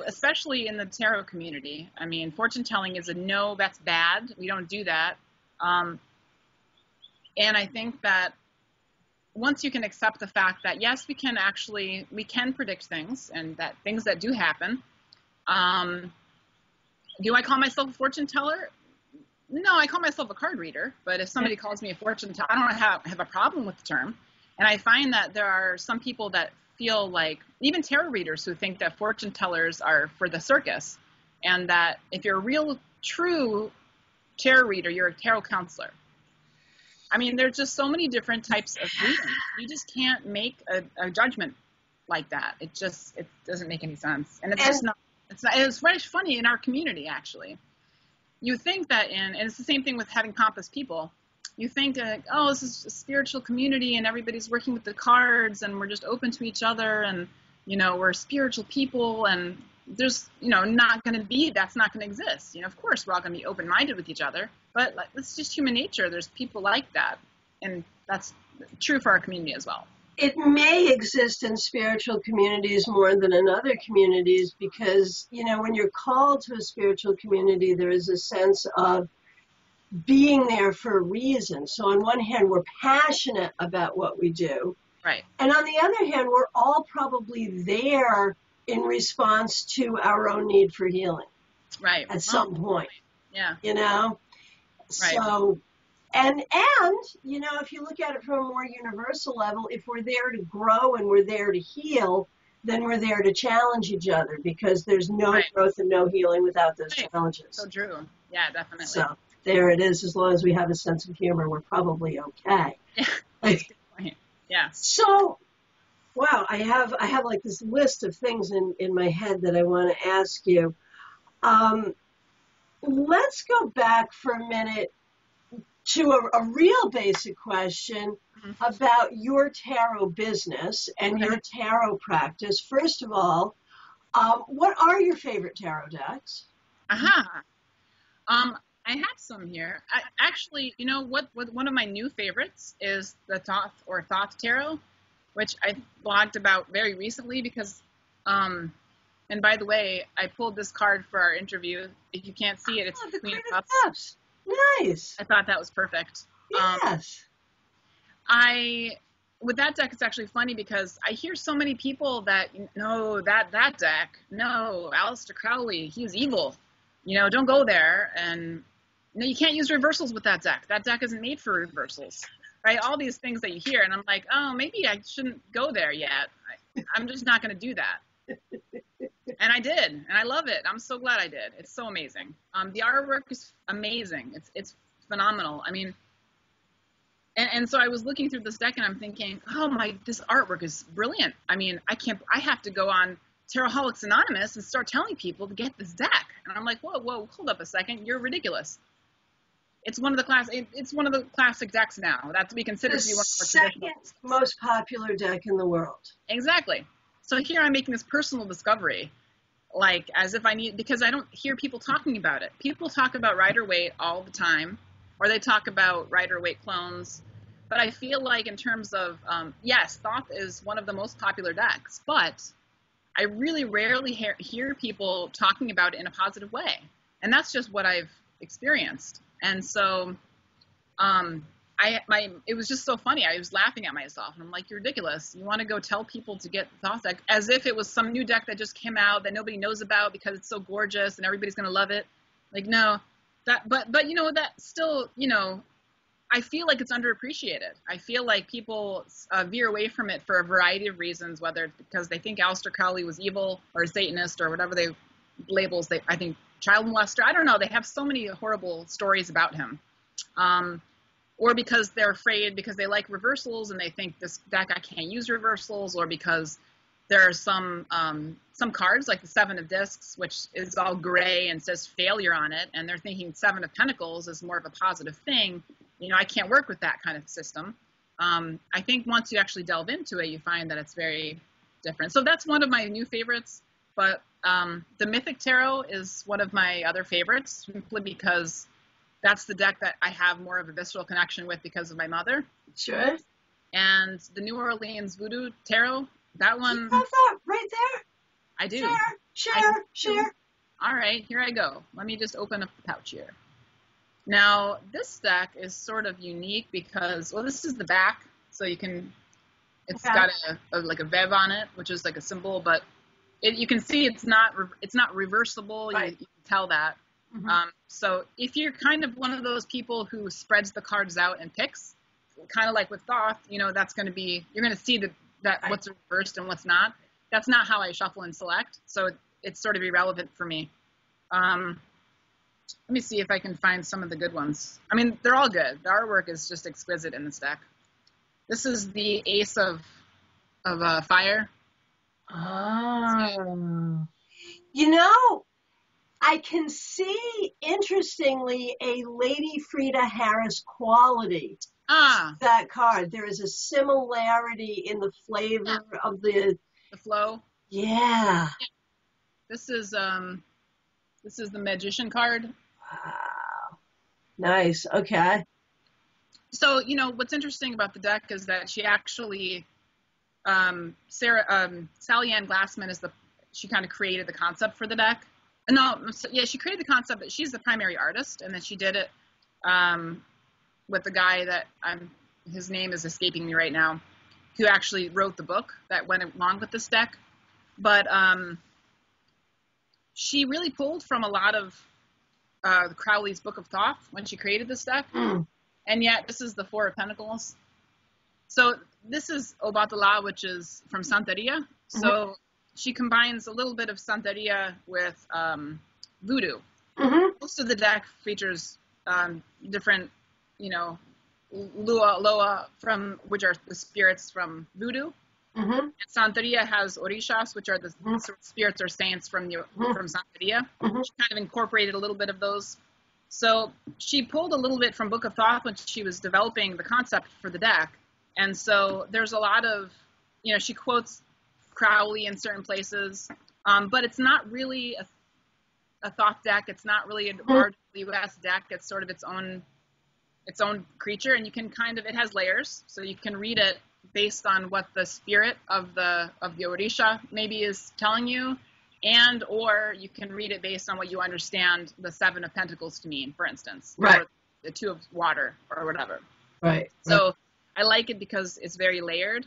especially in the tarot community. I mean, fortune telling is no, that's bad. We don't do that. And I think that once you can accept the fact that, yes, we can predict things, and that things that do happen. Do I call myself a fortune teller? No, I call myself a card reader. But if somebody calls me a fortune teller, I don't have a problem with the term. And I find that there are some people that feel like, even tarot readers, who think that fortune tellers are for the circus, and that if you're a real, true tarot reader, you're a tarot counselor. I mean, there's just so many different types of readings. You just can't make a judgment like that. It doesn't make any sense. And it's just not, it's very funny in our community, actually. You think that and it's the same thing with having pompous people. You think, oh, this is a spiritual community and everybody's working with the cards and we're just open to each other and, we're spiritual people and there's, not going to be, that's not going to exist. Of course, we're all going to be open-minded with each other, but it's just human nature. There's people like that. And that's true for our community as well. It may exist in spiritual communities more than in other communities because, when you're called to a spiritual community, there is a sense of being there for a reason. So on one hand, we're passionate about what we do. Right. And on the other hand, we're all probably there in response to our own need for healing. Right. At some point. Yeah. Right. So, and if you look at it from a more universal level, if we're there to grow and we're there to heal, then we're there to challenge each other because there's no growth and no healing without those challenges. So true. Yeah, definitely. So there it is. As long as we have a sense of humor, we're probably okay. Yeah. That's a good point. Yeah. So, wow, I have like this list of things in my head that I want to ask you. Let's go back for a minute to a real basic question about your tarot business and your tarot practice. First of all, what are your favorite tarot decks? I have some here. Actually, what one of my new favorites is the Thoth Tarot, which I blogged about very recently because, and by the way, I pulled this card for our interview. If you can't see it, it's the Queen Queen of of Cups. Cups. Nice. I thought that was perfect. Yes. With that deck, it's actually funny because I hear so many people that, no, that deck, no, Aleister Crowley, he's evil. Don't go there. And no, you can't use reversals with that deck. That deck isn't made for reversals, right? All these things that you hear. And I'm like, oh, maybe I shouldn't go there yet. I'm just not going to do that. And I did. And I love it. I'm so glad I did. It's so amazing. The artwork is amazing. It's phenomenal. I mean, and so I was looking through this deck and I'm thinking, oh this artwork is brilliant. I mean, I have to go on Tarotholics Anonymous and start telling people to get this deck. And I'm like, whoa, hold up a second. You're ridiculous. It's one of the classic decks now. That's to be considered to be one of the second most popular deck in the world. Exactly. So here I'm making this personal discovery, like as if because I don't hear people talking about it. People talk about Rider-Waite all the time, or they talk about Rider-Waite clones. But I feel like in terms of, yes, Thoth is one of the most popular decks, but I really rarely hear people talking about it in a positive way. And that's just what I've experienced. And so it was just so funny. I was laughing at myself. And I'm like, you're ridiculous. You want to go tell people to get Thoth deck as if it was some new deck that just came out that nobody knows about because it's so gorgeous and everybody's going to love it. Like, no. But that still, I feel like it's underappreciated. I feel like people veer away from it for a variety of reasons, whether it's because they think Aleister Crowley was evil or a Satanist or whatever I think child molester. I don't know. They have so many horrible stories about him. Or because they're afraid because they like reversals and they think this deck I can't use reversals, or because there are some cards like the Seven of Discs, which is all gray and says failure on it, and they're thinking Seven of Pentacles is more of a positive thing. I can't work with that kind of system. I think once you actually delve into it, you find that it's very different. So that's one of my new favorites. But the Mythic Tarot is one of my other favorites, simply because that's the deck that I have more of a visceral connection with because of my mother. Sure. And the New Orleans Voodoo Tarot, that one. You have that right there? I do. Sure. All right, here I go. Let me just open up the pouch here. Now, this deck is sort of unique because, well, this is the back, so it's got like a vev on it, which is like a symbol, but you can see it's not reversible. Right. You can tell that. Mm-hmm. So if you're kind of one of those people who spreads the cards out and picks, kind of like with Thoth, that's going to be, you're going to see that right. What's reversed and what's not. That's not how I shuffle and select, so it's sort of irrelevant for me. Let me see if I can find some of the good ones. I mean, they're all good. The artwork is just exquisite in this deck. This is the Ace of Fire. Ah. You know, I can see, interestingly, a Lady Frida Harris quality Ah, to that card. There is a similarity in the yeah, flavor of the, the flow. yeah. This is the magician card. Wow. Nice. Okay. So, what's interesting about the deck is that she actually, Sally Ann Glassman she kind of created the concept for the deck. No, yeah, she created the concept, but she's the primary artist, and then she did it with the guy that his name is escaping me right now, who actually wrote the book that went along with this deck. But she really pulled from a lot of Crowley's Book of Thoth when she created this deck. Mm. And yet this is the Four of Pentacles. So this is Obatala, which is from Santeria. So she combines a little bit of Santeria with voodoo. Most of the deck features different, Loa, which are the spirits from voodoo. And Santeria has Orishas, which are the sort of spirits or saints from Santeria. She kind of incorporated a little bit of those. So she pulled a little bit from Book of Thoth when she was developing the concept for the deck. And so there's a lot of, she quotes Crowley in certain places, but it's not really a Thoth deck. It's not really an RWS deck. It's sort of its own creature, and you can it has layers, so you can read it based on what the spirit of the Orisha maybe is telling you, and or you can read it based on what you understand the Seven of Pentacles to mean, for instance, right, or the Two of Water or whatever. Right. So I like it because it's very layered.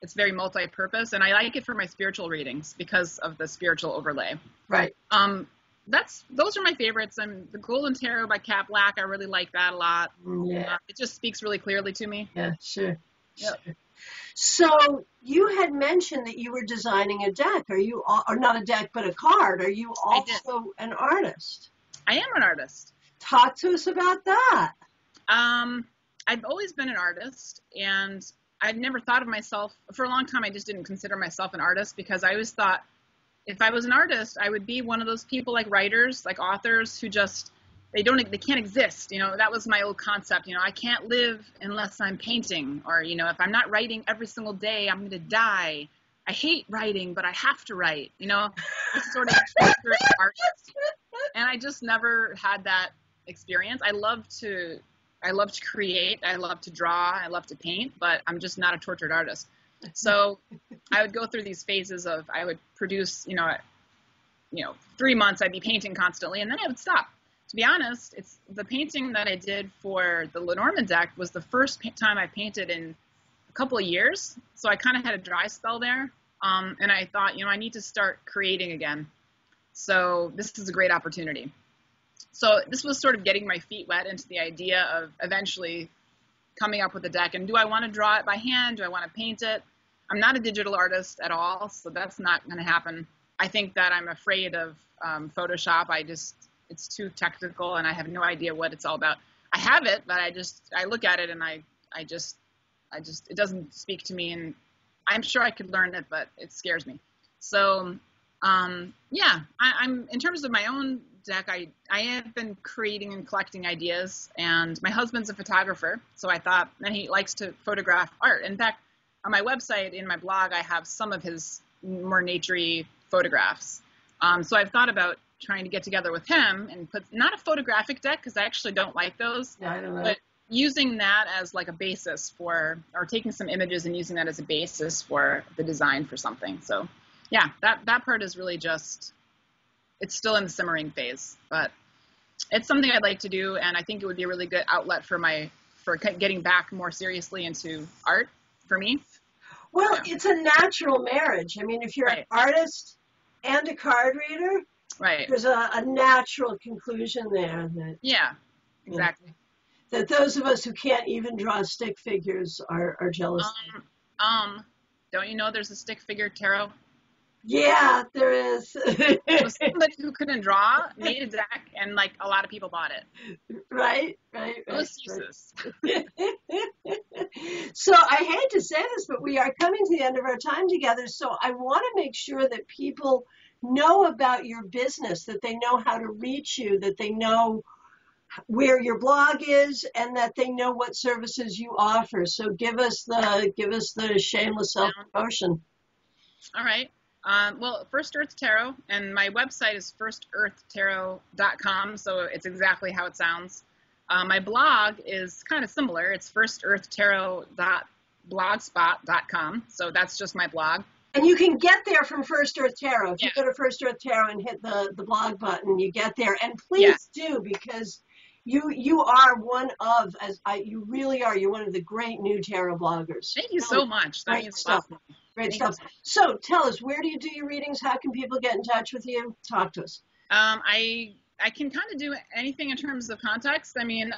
It's very multi-purpose, and I like it for my spiritual readings because of the spiritual overlay. Right. Those are my favorites. The Golden Tarot by Kat Black. I really like that a lot. Yeah. It just speaks really clearly to me. Yeah, sure. Yep. Sure. So you had mentioned that you were designing a deck. Or not a deck, but a card? Are you also an artist? I am an artist. Talk to us about that. I've always been an artist, and I've never thought of myself, for a long time I just didn't consider myself an artist, because I always thought if I was an artist, I would be one of those people like writers, like authors, who just, they can't exist. That was my old concept. I can't live unless I'm painting, or, if I'm not writing every single day, I'm going to die. I hate writing, but I have to write, this sort of artist. And I just never had that experience. I love to create. I love to draw. I love to paint, but I'm just not a tortured artist. So I would go through these phases of, I would produce, 3 months I'd be painting constantly, and then I would stop. To be honest, it's the painting that I did for the Lenormand deck was the first time I painted in a couple of years. So I kind of had a dry spell there. And I thought, I need to start creating again. So this is a great opportunity. So this was sort of getting my feet wet into the idea of eventually coming up with a deck. And do I want to draw it by hand? Do I want to paint it? I'm not a digital artist at all, so that's not going to happen. I think that I'm afraid of Photoshop. It's too technical, and I have no idea what it's all about. I have it, but I look at it, and it doesn't speak to me, and I'm sure I could learn it, but it scares me. So, I'm in terms of my own deck, I have been creating and collecting ideas, and my husband's a photographer, so I thought, and he likes to photograph art. In fact, on my website, in my blog, I have some of his more naturey photographs. So I've thought about trying to get together with him and put, not a photographic deck, because I actually don't like those, Yeah, I don't know. but using that as like a basis or taking some images and using that as a basis for the design for something. So yeah, that part is really just, it's still in the simmering phase, but it's something I'd like to do, and I think it would be a really good outlet for getting back more seriously into art for me. Well, it's a natural marriage. I mean, if you're an artist and a card reader, right, there's a natural conclusion there. Yeah, exactly. That those of us who can't even draw stick figures are jealous. Don't you know there's a stick figure tarot? Yeah, there is. Somebody who couldn't draw made a deck, and like a lot of people bought it. Right. Those uses. So I hate to say this, but we are coming to the end of our time together. So I want to make sure that people know about your business, that they know how to reach you, that they know where your blog is, and that they know what services you offer. So give us the shameless self-promotion. All right. Well, First Earth Tarot, and my website is firstearthtarot.com, so it's exactly how it sounds. My blog is kind of similar. It's firstearthtarot.blogspot.com, so that's just my blog. And you can get there from First Earth Tarot. If you go to First Earth Tarot and hit the blog button, you get there. And please do, because you are one of, you really are, you're one of the great new tarot bloggers. Thank you so much. That means stuff. Great stuff. So tell us, where do you do your readings? How can people get in touch with you? Talk to us. I can kind of do anything in terms of context. I mean,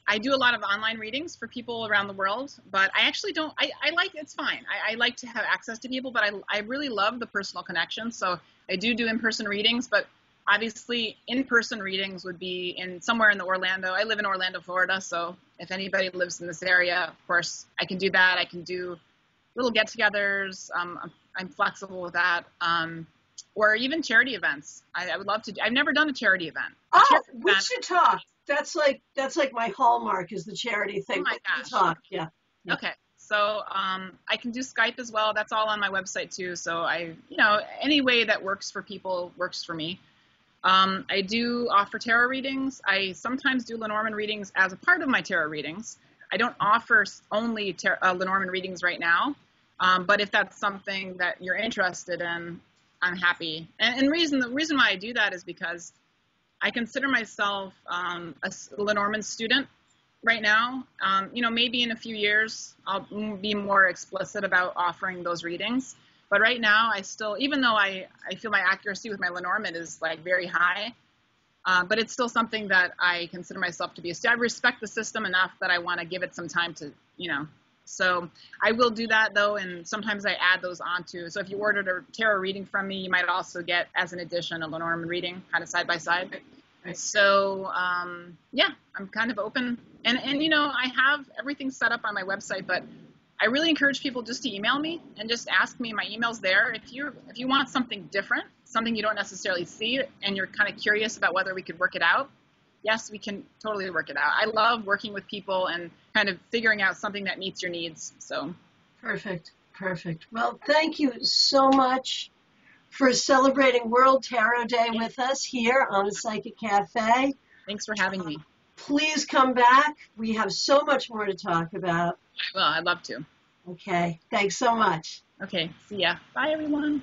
I do a lot of online readings for people around the world, but I actually don't, I like, it's fine. I like to have access to people, but I really love the personal connection. So I do in-person readings, but obviously in-person readings would be somewhere in Orlando. I live in Orlando, Florida. So if anybody lives in this area, of course, I can do that. I can do little get-togethers. I'm flexible with that. Or even charity events. I would love to I've never done a charity event. We should talk. That's like my hallmark is the charity thing. Oh my gosh. Talk. Yeah. Okay. So I can do Skype as well. That's all on my website too. So any way that works for people works for me. I do offer tarot readings. I sometimes do Lenormand readings as a part of my tarot readings. I don't offer only Lenormand readings right now. But if that's something that you're interested in, I'm happy. And the reason why I do that is because I consider myself a Lenormand student right now. Maybe in a few years I'll be more explicit about offering those readings. But right now I still, even though I feel my accuracy with my Lenormand is like very high, but it's still something that I consider myself to be. I respect the system enough that I want to give it some time to, So I will do that though, and sometimes I add those onto. So if you ordered a tarot reading from me, you might also get, as an addition, a Lenormand reading, kind of side by side. Right. So I'm kind of open, and I have everything set up on my website, but I really encourage people just to email me and just ask me. My email's there. If you want something different, something you don't necessarily see, and you're kind of curious about whether we could work it out, yes, we can totally work it out. I love working with people and kind of figuring out something that meets your needs. So perfect. Well, thank you so much for celebrating World Tarot Day with us here on the Psychic Cafe. Thanks for having me. Please come back. We have so much more to talk about. Well, I'd love to. Okay. Thanks so much. Okay. See ya. Bye, everyone.